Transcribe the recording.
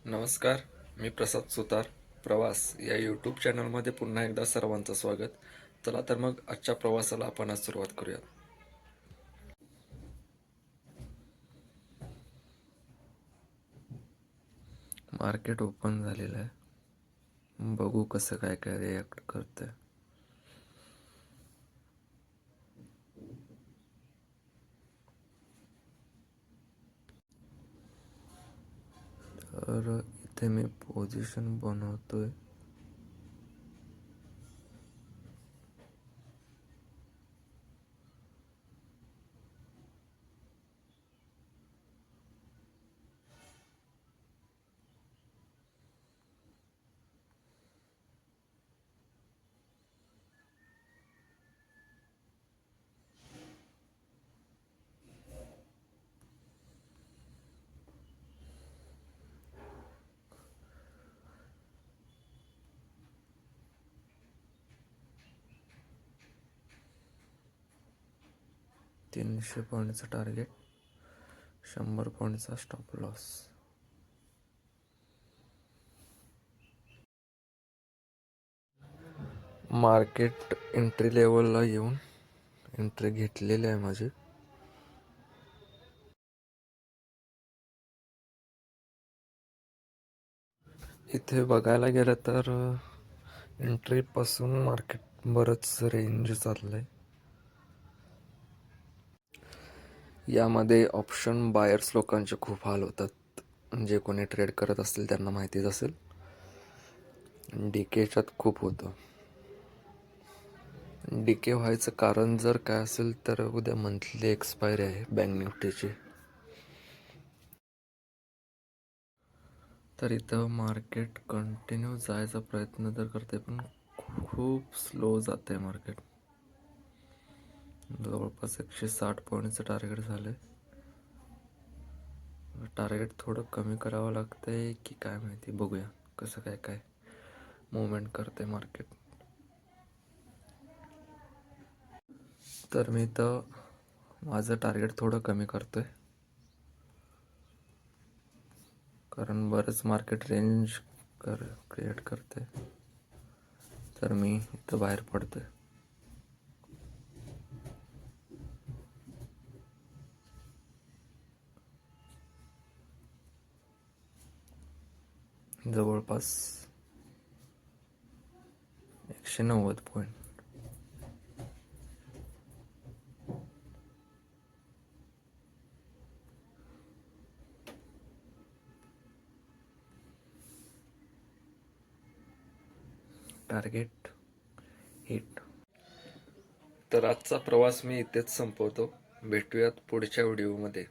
नमस्कार. मी प्रसाद सुतार. प्रवास या यूट्यूब चॅनलमध्ये पुन्हा एकदा सर्वांचं स्वागत. चला तर मग आजच्या प्रवासाला आपण आज सुरुवात करूया. मार्केट ओपन झालेलं आहे. बघू कसं काय काय रिॲक्ट करतंय. तर इथे मी पोझिशन बनवतोय. तीनशे पॉईंटचं टार्गेट, 100 पॉईंटचा स्टॉप लॉस. मार्केट एंट्री लेवलला येऊन एंट्री घेतलेली आहे माझी. इथे बघायला गेलं तर एंट्रीपासून मार्केट बरंच रेंज चाललंय. यामध्ये ऑप्शन बायर्स लोकांचे खूप हाल होतात. जे कोणी ट्रेड करत असतील त्यांना माहितीच असेल. डीकेच्यात खूप होतं. डीके व्हायचं कारण जर काय असेल तर उद्या मंथली एक्सपायरी आहे बँक निफ्टीची. तर इथं मार्केट कंटिन्यू जायचा प्रयत्न तर करते, पण खूप स्लो जाते मार्केट. जवळपास 160 पॉईंटचं टार्गेट झालंय. टार्गेट थोडं कमी करावं लागतंय की काय माहिती. बघूया कसं काय काय मुवमेंट करते मार्केट. तर मी तर माझं टार्गेट थोडं कमी करतोय, कारण बरंच मार्केट रेंज क्रिएट करते. तर मी इथं बाहेर पडतोय. जवळपास 190 पॉईंट. Target hit. तर आजचा प्रवास मी इथेच संपवतो. भेटूयात पुढच्या व्हिडिओमध्ये.